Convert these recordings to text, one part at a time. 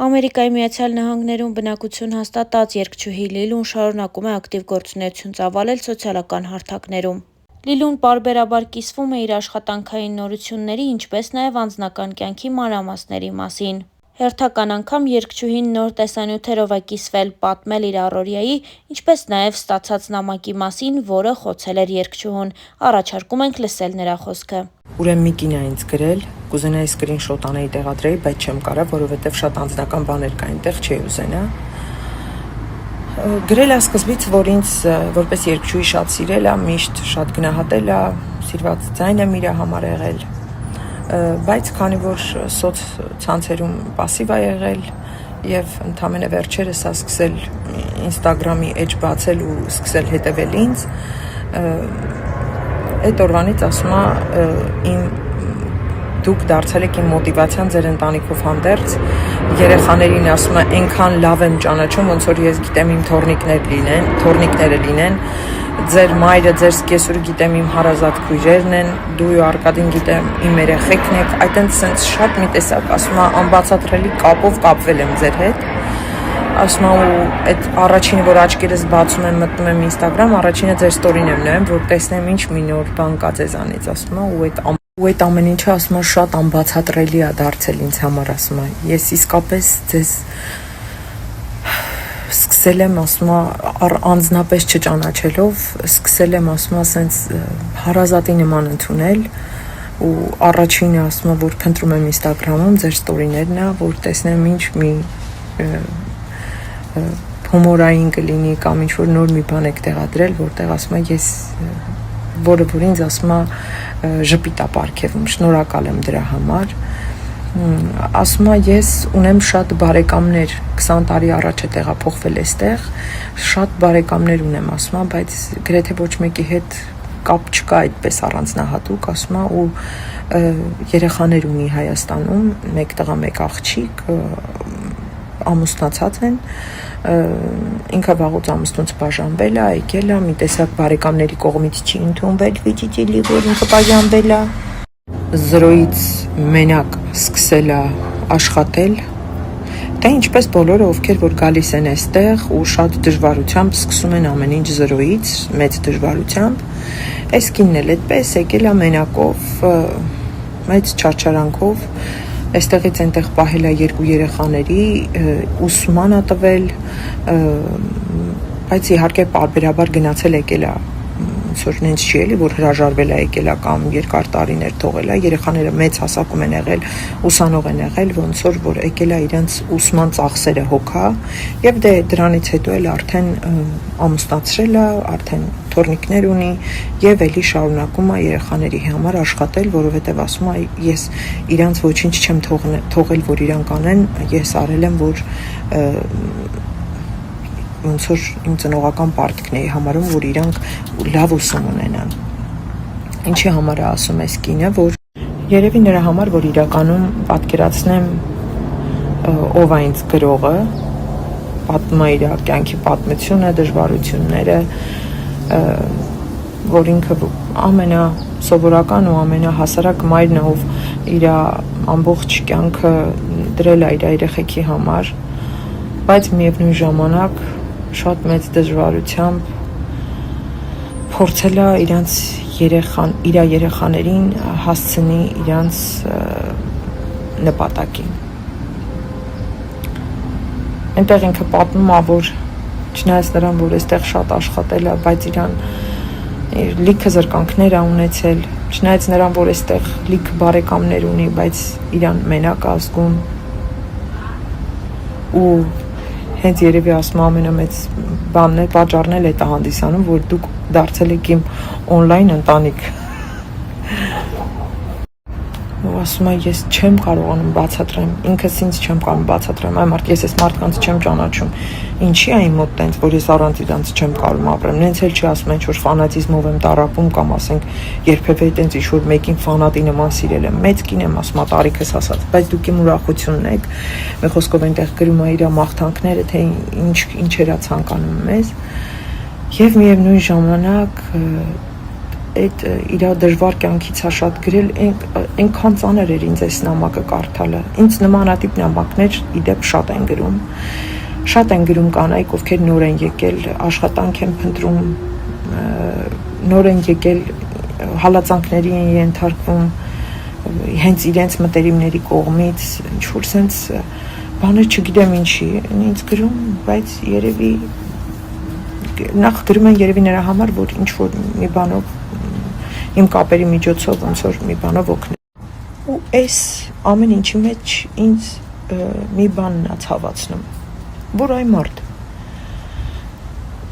Ամերիկայի Միացյալ Նահանգներում բնակություն հաստատած երգչուհի Լիլուն շարունակում է ակտիվ գործունեություն ծավալել սոցիալական հարթակներում։ Լիլուն պարբերաբար կիսվում է իր աշխատանքային նորությունների, ինչպես նաև անձնական կյանքի մանրամասների մասին։ Հերթական անգամ երգչուհին նոր տեսանյութերով է կիսվել, պատմել իր առօրյայի, ինչպես նաև ստացած նամակի մասին, որը խոցել էր երգչուհուն։ Առաջարկում ենք լսել նրա խոսքը։ Ուրեմն մի կին է ինձ գրել, կուզենայի սկրինշոտ անեի տեղադրեի, բայց չեմ կարա, որովհետև շատ անձնական բաներ կա այնտեղ, չի ուզենա։ Գրել է սկզբից, որ ինձ որպես երգչուհի շատ սիրել է, միշտ շատ գնահատել է, սիրված ձայն եմ իր համար եղել, բայց քանի որ սոցցանցերում պասիվ է եղել եւ ընդամենը վերջերս է սկսել Instagram-ի էջ բացել ու սկսել հետևել ինձ, այդ օրվանից ասում է դուք դարձել եք իմ մոտիվացիան ձեր ընտանիքով հանդերձ, երեխաներին ասում է այնքան լավ եմ ճանաչում, ոնց որ ես գիտեմ իմ թոռնիկները լինեն, ձեր մայրը, ձեր սկեսուրը գիտեմ իմ հարազատ քույրերն են, դու ու Արկադին գիտեմ իմ երեխեքն եք, այտենց շատ մի տեսակ ասում է անբացատրելի կապով կապվել եմ ձեր հետ, ասում է ու այդ առաջինը, որ աչքերս բացում եմ, մտնում եմ Instagram, առաջինը ձեր ստորին եմ նայում, որ տեսնեմ ինչ մի նոր բան կա ձեզանից, ասում է ու այդ ամեն ինչը ասում է շատ անբացատրելի է դարձել ինձ համար, ասում է ես իսկապես ձեզ սկսել եմ, ասում է անձնապես չճանաչելով, սկսել եմ, ասում է սենց հարազատի նման ընդունել ու առաջինը ասում է, որ փնտրում եմ Instagram-ում ձեր ստորիներն է, որ տեսնեմ ինչ մի հումորային կլինի կամ ինչ-որ նոր մի բան եք տեղադրել, որտեղ ասում է ես, որը որ ինձ ասում է ժպիտ է պարգևում, շնորհակալ եմ դրա համար, ասում է ես ունեմ շատ բարեկամներ, 20 տարի առաջ է տեղափոխվել էստեղ, շատ բարեկամներ ունեմ, ասում է, բայց գրեթե ոչ մեկի հետ կապ չկա այդպես առանձնահատուկ, ասում է ու երեխաներ ունի Հայաստանում, մեկ տղա, մեկ աղջիկ, ամուսնացած են, ինքը վաղուց ամուսնուց բաժանվել է, եկել է, մի տեսակ բարեկամների կողմից չի ընդունվել, վիճիճելի, որ ինքը բաժանվել է, զրոյից մենակ սկսել է աշխատել, դա ինչպես բոլորը, ովքեր որ գալիս են այստեղ ու շատ դժվարությամբ սկսում են ամեն ինչ զրոյից, մեծ դժվարությամբ, այս կինն էլ այդպես եկել է մենակով, մեծ չարչարանքով, այստեղից այնտեղ պահել է 2 երեխաների, ուսման է տվել, բայց իհարկե պարբերաբար գնացել եկել է, ոնց որ նենց չի էլի, որ հրաժարվել է եկել է կամ երկար տարիներ թողել է, երեխաները մեծ հասակում են եղել, ուսանող են եղել, ոնց որ եկել է իրենց ուսման ծախսերը հոգա, եւ դե դրանից հետո էլ արդեն ամուսնացրել է, արդեն թոռնիկներ ունի եւ էլի շարունակում է երեխաների համար աշխատել, որովհետեւ ասում է ես իրանց ոչինչ չեմ թողել, որ իրանք անեն, ես արել եմ, որ ոնց որ իմ ծնողական պարտքն էի համարում, որ իրանք լավ ուսում ունենան։ Ինչի համար է ասում այս կինը, որ երևի նրա համար, որ իրականում պատկերացնեմ ով է ինձ գրողը, պատմում է իր կյանքի պատմությունը, դժվարությունները, որ ինքը ամենասովորական ու ամենահասարակ մայրն է, ով իր ամբողջ կյանքը դրել է իր երեխեքի համար, բայց միևնույն ժամանակ շատ մեծ դժվարությամբ փորձել է իր երեխաներին հասցնի իրանց նպատակին։ Այնտեղ ինքը պատմում է, որ չնայած նրան, որ այստեղ շատ աշխատել է, բայց իրան լիքը զրկանքներ է ունեցել, չնայած նրան, որ այստեղ լիքը բարեկամներ ունի, բայց իրան մենակ է զգում ու հենց երևի ասում ամենամեծ բանն է, պատճառն էլ է դա հանդիսանում, որ դուք դարձել եք իմ օնլայն ընտանիք։ Ու ասում է ես չեմ կարողանում բացատրեմ, ինքս ինձ չեմ կարող բացատրեմ, այ մարդ ես այս մարդկանց չեմ ճանաչում, ինչի է իմ մոտ տենց, որ ես առանց իրանց չեմ կարող ապրեմ, նենց էլ չի ասում ինչ որ ֆանատիզմով եմ տառապում կամ ասենք երբևէ տենց ինչ որ մեկին ֆանատի նման սիրել եմ, մեծ կին եմ ասում, տարիքս ասած, բայց դուք իմ ուրախությունն եք, մի խոսքով այնտեղ գրում է իր մաղթանքները, թե ինչեր է ցանկանում մեզ, եւ միևնույն ժամանակ այդ իր դժվար կյանքից է շատ գրել, այնքան ծանր էր ինձ այս նամակը կարդալը։ Ինձ նմանատիպ նամակներ իդեպ շատ են գրում կանայք, ովքեր նոր են եկել, աշխատանք են փնտրում, նոր են եկել, հալածանքների են ենթարկվում, հենց իրենց մտերիմների կողմից, ինչ-որ սենց բաներ չգիտեմ ինչի, ինձ գրում, բայց երևի նախ գրում են երևի նրա համար, որ ինչ-որ մի բանով, իմ կապերի միջոցով ոնց որ մի բանով օգնել։ Ու այս ամեն ինչի մեջ ինձ մի բանն է ցավացնում, որ այ մարդ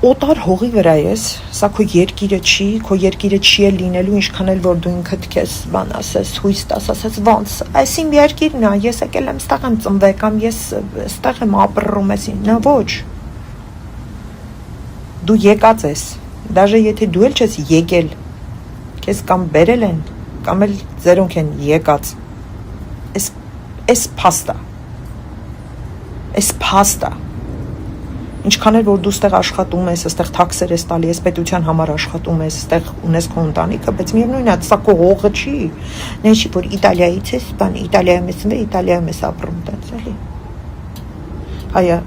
օտար հողի վրա ես, սա քո երկիրը չի էլ լինելու, ինչքան էլ որ դու ինքդ քեզ բան ասես, հույս տաս, ասես ոնց, այս իմ երկիրն է, ես եկել եմ ստեղ եմ ծնվել, կամ ես ստեղ եմ ապրում, նա ոչ։ Դու եկած ես, դաժե եթե դու էլ չես եկել, քեզ կամ բերել են, կամ էլ ձերոնք են եկած, այս փաստա, ինչքան էլ որ դու ստեղ աշխատում ես, ստեղ թաքսեր ես տալի, ես պետության համար աշխատում ես, ստեղ ունես քո ընտանիքը, բայց միևնույն է, սա քո հողը չի, նա չի որ Իտալիայից ես, Իտալիայում ես ծնվել, Իտալիայում ես ապրում, տենց էլի։ Հայա,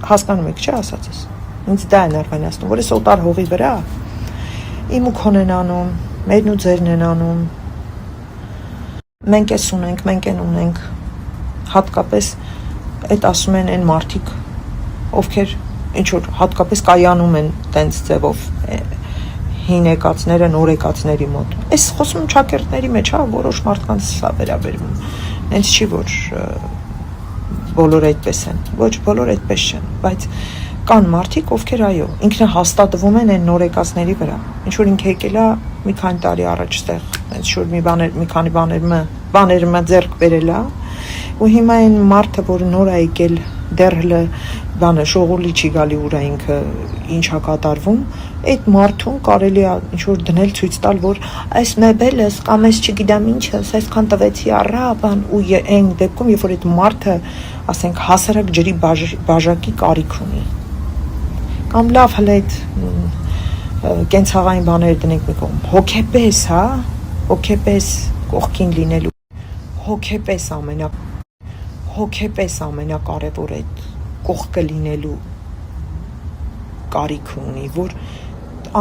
հասկանում եք, չէ՞ ասածս։ Ինձ դա է ներվայնացնում, որ ես օտար հողի վրա իմ ու քոն են անում, մերն ու ձերն են անում։ Մենք էս ունենք, մենք են ունենք, հատկապես այդ ասում են այն մարդիկ, ովքեր ինչ-որ հատկապես կայանում են տենց ձևով հին եկածները նոր եկածների մոտ։ Այս խոսում ճակերտների մեջ, որոշ մարդկանց սա վերաբերվում։ Հենց չի որ բոլորը այդպես են։ Ոչ, բոլորը այդպես չեն, բայց կան մարդիկ, ովքեր այո, ինքնահաստատվում են այն նոր եկածների վրա։ Ինչ որ ինքը եկել է մի քանի տարի առաջ ստեղ, հենց շուտ մի քանի բաներ ձեռք բերել է, ու հիմա այն մարդը, որ նոր է եկել դեռ հլը բանը շողորլի չի գալի ուրա ինքը ինչա կատարվում, այդ մարդուն կարելի է ինչ-որ դնել ցույց տալ, որ այս մեբելս կամ այս չգիտեմ ինչը, այսքան տվեցի առա, բան ու այն դեպքում, երբ որ այդ մարդը, ասենք, հասարակ ջրի բաժակի կարիք ունի։ Կամ լավ հլը այդ կենցաղային բաները դնենք մի կողմ։ Հոգեպես կողքին լինելու։ Հոգեպես ամենակարևոր այդ կողքը լինելու կարիք ունի, որ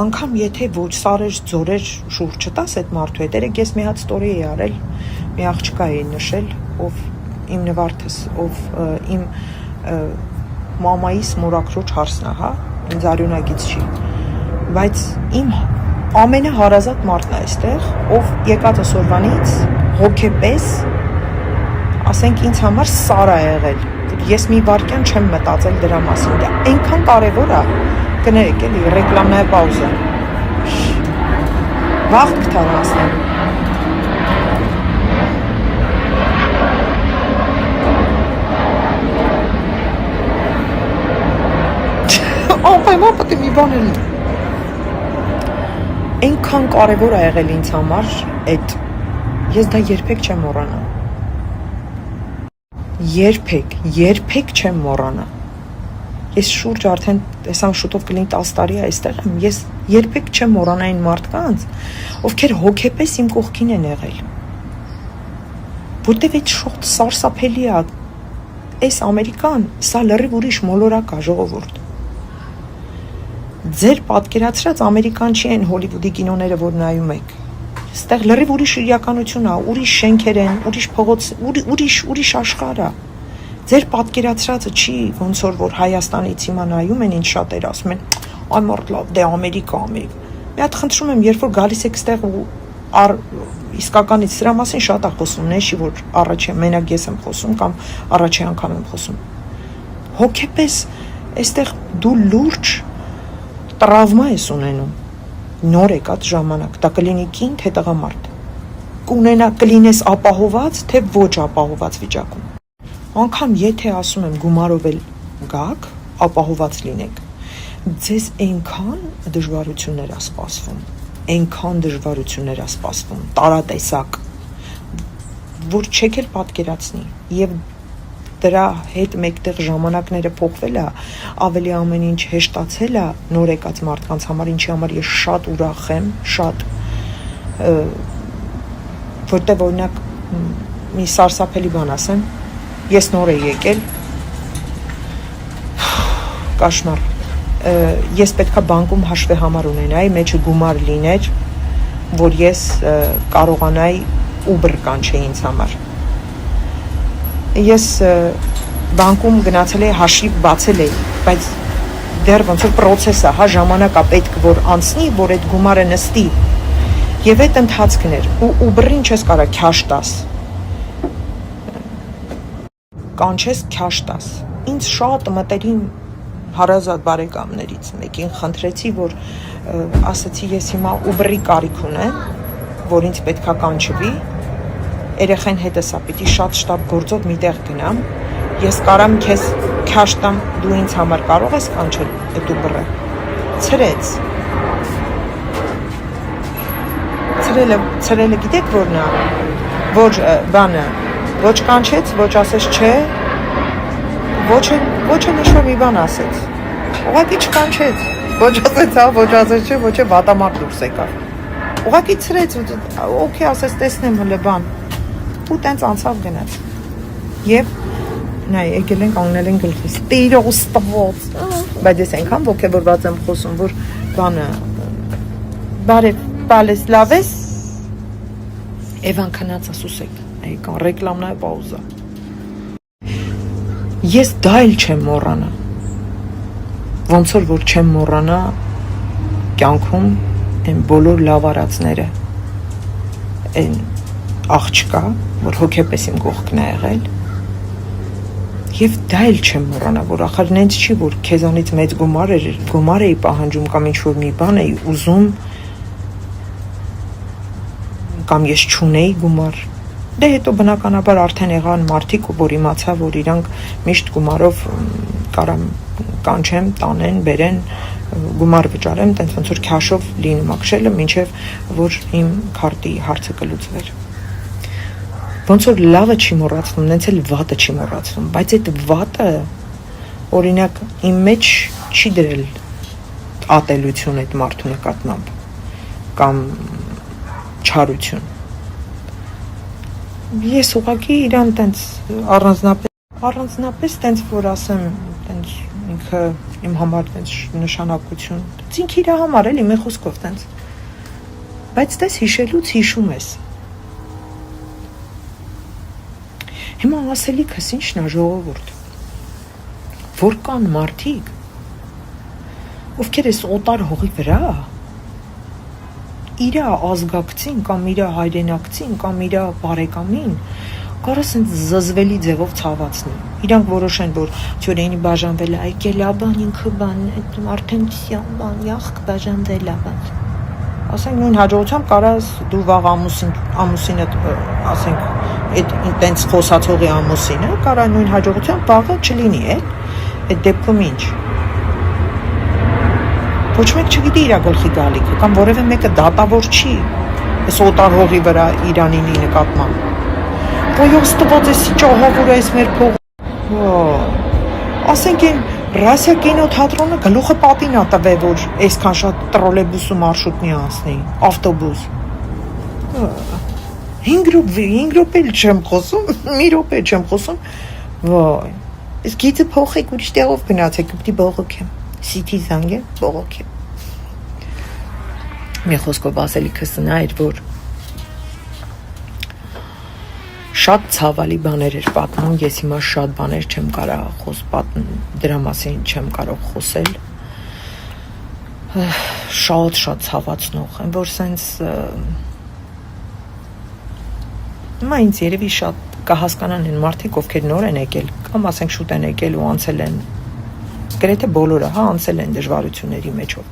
անգամ եթե ոչ սարեր ձորեր շուրջ չտաս այդ մարդու հետ, երեք ես մի հատ ստորի էի արել, մի աղջկա էի նշել, ով իմ նվարդս, ով իմ մամայիս մորակրոջ հարսն է, ինձ արյունագից չի, բայց իմ ամենահարազատ մարդն է այստեղ, ով եկած ասորվանից հոգեպես, ասենք ինձ համար սար է եղել, ես մի վարկյան չեմ մտածել դրա մասին, դա այնքան կարևոր է, կներեք էլի, ռեկլամնայ պաուզա, վաղ կթարասնեմ, անպայման պետք է մի բան էլ այնքան կարևոր է եղել ինձ համար այդ ես դա երբեք չեմ մոռանա երբեք չեմ մոռանա ես շուրջ արդեն հեսամ շուտով կլինի 10 տարի այստեղ եմ ես երբեք չեմ մոռանա այն մարդկանց ովքեր հոգեպես իմ կողքին են եղել որտեվ այդ շոտ սարսափելի է այս Ամերիկան սա լրիվ ուրիշ մոլորակ է ժողովուրդ ձեր պատկերացրած Ամերիկան չի այն Հոլիվուդի կինոները, որ նայում եք։ Ստեղ լրիվ ուրիշ իրականություն է, ուրիշ շենքեր են, ուրիշ փողոց, ուրիշ աշխարհ է։ Ձեր պատկերացրածը չի ոնց որ Հայաստանից հիմա նայում են, ինչ շատեր ասում են, այ մարդ լավ, դե Ամերիկա։ Մի հատ խնդրում եմ, երբ որ գալիս եք ստեղ ու իսկականից սրա մասին շատ է խոսում, նեշի որ առաջ մենակ ես եմ խոսում կամ առաջի անգամ եմ խոսում։ Հոգեպես այստեղ դու լուրջ տրավմա ես ունենում նոր եկած ժամանակ դա կլինի կին թե տղամարդ կլինես ապահոված թե ոչ ապահոված վիճակում անգամ եթե ասում եմ գումարով էլ գաք ապահոված լինեք ձեզ այնքան դժվարություններ է սպասվում տարատեսակ որ չեք էլ պատկերացնի եւ դրա հետ մեկտեղ ժամանակները փոխվել է, ավելի ամեն ինչ հեշտացել է նոր եկած մարդկանց համար, ինչի համար ես շատ ուրախ եմ, շատ որտեղ օրինակ մի սարսափելի բան ասեմ, ես նոր եմ եկել, կաշմար, ես պետքա բանկում հաշվի համար ունենայի, մեջը գումար լիներ, որ ես կարողանայի Uber կանչեի ինձ համար։ Ես բանկում գնացել էի, հաշիվ բացել էի, բայց դեռ ոնց որ process է, հա, ժամանակ է պետք որ անցնի, որ այդ գումարը նստի։ Եվ այդ ընթացքն էր, ու Uber-ին չես կարա քաշ տաս։ Կանչես քաշ տաս։ Ինձ շատ մտերիմ հարազատ բարեկամներից մեկին խնդրեցի, որ ասացի ես հիմա Uber-ի կարիք ունեմ, որ ինձ պետքա կանչվի, երեխեն հետս է, պիտի շատ շտապ գործով միտեղ գնամ, ես կարամ քեզ քաշ տամ, դու ինձ համար կարող ես կանչել այդ Uber-ը։ Ցրեց։ Ցրելը գիտեք որն է, որ բանը, ոչ կանչեց, ոչ ասեց չէ, ոչ էլ ինչ-որ մի բան ասեց, ուղղակի չկանչեց, ոչ ասեց հա, ոչ ասեց չէ, ոչ է վատամարդ դուրս եկավ, ուղղակի ցրեց, օքեյ ասեց տեսնեմ հլը բան, ու տենց անցավ գնաց, եւ նայ եկել ենք անգնել են գլխիս, տիրոս տվոց, բայց ես այնքան ոգևորված եմ խոսում, որ բանը, բարև, բալես, լավ ես, Էվան քնած ասուսեք, այկան ռեկլամնա է պաուզա, ես դա էլ չեմ մոռանա, ոնց որ չեմ մոռանա կյանքում այն բոլոր լավ արածները, այն աղջկա, որ հոգեպես իմ կողքն է եղել, եւ դա էլ չեմ մոռանա, որ ախր նենց չի, որ քեզանից մեծ գումար էի պահանջում կամ ինչ-որ մի բան էի ուզում, կամ ես չունեի գումար, դե հետո բնականաբար արդեն եղան մարդիկ, որ իմացա, որ իրանք միշտ գումարով կարամ կանչեմ, տանեն, բերեն, գումար վճարեմ, տենց ոնց որ քաշով լինում ակշելը, մինչև որ իմ քարտի հարցը կլուծվեր։ Ոնց որ լավը չի մոռացվում, նենց էլ վատը չի մոռացվում, բայց այդ վատը օրինակ իմ մեջ չի դրել ատելություն այդ մարդու նկատմամբ կամ չարություն։ Ես ուղղակի իրան տենց առանձնապես տենց որ ասեմ, տենց ինքը իմ համար տենց նշանակություն, տենց ինքը իր համար էլի մի խոսքով տենց։ Բայց տես հիշելուց հիշում ես։ Հիմա ասելիքս ինչն է ժողովուրդ, որ կան մարդիկ, ովքեր էս օտար հողի վրա, իրա ազգակցին կամ իրա հայրենակցին կամ իրա բարեկամին, կարաս ինձ զզվելի ձևով ցավացնի, իրանք որոշեն, որ թյորեինի բաժանվել է, այկել է բան, ինքը բան, արդեն սյան բան, յախք բաժանվել է բան, ասենք նույն հաջողությամբ կարաս դու վաղ ամուսինը, ասենք, տենց խոսացողի ամուսինը, կարա նույն հաջողությամբ վաղը չլինի, այդ դեպքում ինչ։ Ոչ մեկ չգիտի իրա գլխի գալիքը, կամ որևէ մեկը դատավոր չի, այս օտար հողի վրա Իրանինի նկատմամբ։ Ոյոս տված էսի ճահավոր էս մեր փողը, ասենք են Ռասիա կինոթատրոնը գլուխը պատին ա տվել, որ այսքան շատ տրոլեյբուս ու մարշրուտնի անցնի, ավտոբուս։ 5 րոպե չեմ խոսում, մի րոպե չեմ խոսում, վայ, իսկ գիծը փոխեք ուրիշ տեղով գնացեք, պիտի բողոքեմ, սիթի զանգեմ, բողոքեմ։ Մի խոսքով ասելիքս նա էր, որ շատ ցավալի բաներ էր պատմում, ես հիմա շատ բաներ չեմ կարող դրա մասին չեմ կարող խոսել, շատ ցավացնող, որ սենց հիմա ինձ երևի շատ կհասկանան են մարդիկ, ովքեր նոր են եկել, կամ ասենք շուտ են եկել ու անցել են, գրեթե բոլորը, հա, անցել են դժվարությունների մեջով,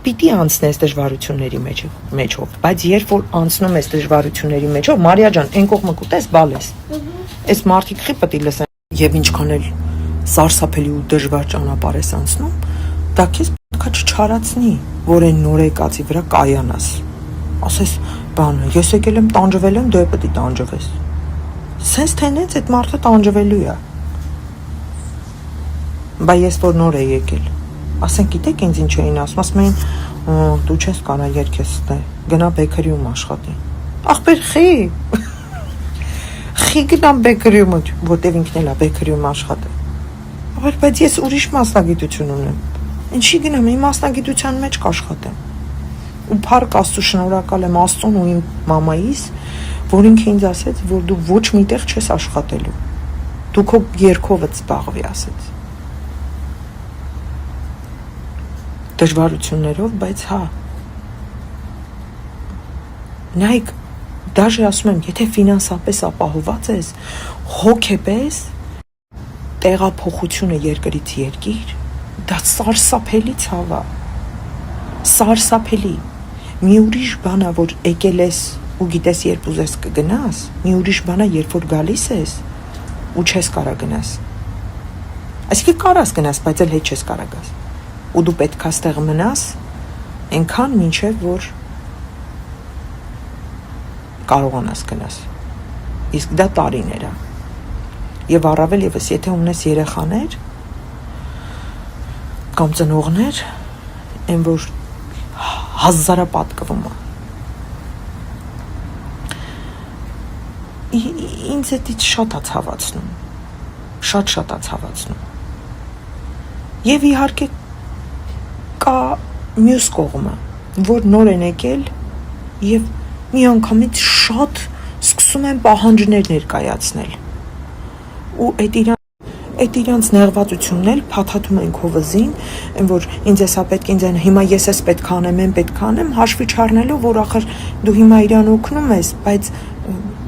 պիտի անցնես դժվարությունների մեջով, բայց երբ որ անցնում ես դժվարությունների մեջով, Մարիա ջան, այն կողմը կուտես, բալես, այս մարդիկ խի պտի լսեն, և ինչքան էլ սարսափելի ու դժվար ճանապարհ ես անցնում, դա քեզ պետքա չչարացնի, որ այն նոր եկածի վրա կայանաս, ասես, բանը, ես եկել եմ տանջվել եմ, դու պետք է տանջվես, սենց թենեց այդ մարդը տանջվելու է, բայց ես որ նոր է եկել, ասենք գիտեք ինձ ինչ էին ասում էին, դու չես կարա երկես դե գնա բեկերիում աշխատի ախպեր խի գնա բեկերիում որտեվ ինքն էլա բեկերիում աշխատի բայց ես ուրիշ մասնագիտություն ունեմ ինչի գնամ իմ մասնագիտության մեջ կաշխատեմ ու փառք Աստծո շնորհակալ եմ Աստծուն ու իմ մամայիս որ ինքը ինձ ասեց որ դու ոչ միտեղ չես աշխատելու դու քո երկովդ զբաղվի ասեց դժվարություններով բայց հա նայեք դաժե ասում եմ եթե ֆինանսապես ապահոված ես հոգեպես տեղափոխությունը երկրից երկիր դա սարսափելի ցավ է սարսափելի մի ուրիշ բան է որ եկել ես ու գիտես երբ ուզես կգնաս մի ուրիշ բան է երբ որ գալիս ես ու չես կարա գնաս այսինքն կարաս գնաս բայց էլ հետ չես կարա գաս ու դու պետք է ստեղ մնաս այնքան մինչև որ կարողանաս գնաս իսկ դա տարիներ է եւ առավել եւս եթե ունես երեխաներ կամ ծնողներ այն որ հազարապատկվում է ինձ էդից շատ է ցավացնում շատ է ցավացնում եւ իհարկե կա մյուս կողմը որ նոր են եկել եւ մի անգամից շատ սկսում են պահանջներ ներկայացնել ու այդ իրանց նեղվածությունն էլ փաթաթում են քո վզին, այն որ ինձ էսա պետք ինձ են հիմա ես էս պետք անեմ, են պետք անեմ, հաշվի չառնելով, որ ախր դու հիմա իրան օգնում ես, բայց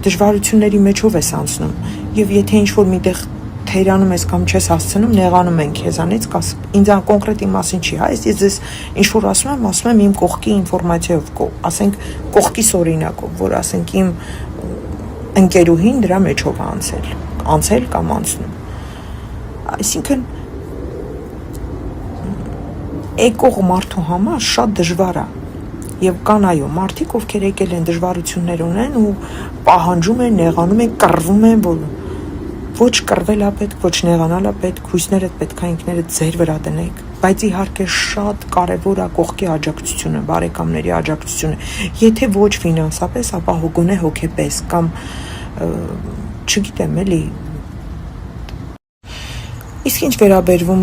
դժվարությունների մեջով ես անցնում։ Եվ եթե ինչ-որ միտեղ թերանում ես կամ չես հասցնում, նեղանում են քեզանից, ինձ կոնկրետ իմ մասին չի, հա, ես ձեզ ինչ-որ ասում եմ իմ կողքի ինֆորմացիայով, ասենք կողքիս օրինակով, որ ասենք իմ ընկերուհին դրա մեջով անցել կամ անցնում։ Այսինքն եկող մարդու համար շատ դժվար է եւ կան այո մարդիկ ովքեր եկել են դժվարություններ ունեն ու պահանջում են, նեղանում են, կռվում են, որ ոչ կռվել է պետք, ոչ նեղանալ է պետք, հույսներդ պետք է ինքներդ ձեր վրա դնեք, բայց իհարկե շատ կարեւոր է կողքի աջակցությունը, բարեկամների աջակցությունը, եթե ոչ ֆինանսապես, ապա գոնե հոգեպես կամ չգիտեմ էլի Իսկ ինչ վերաբերվում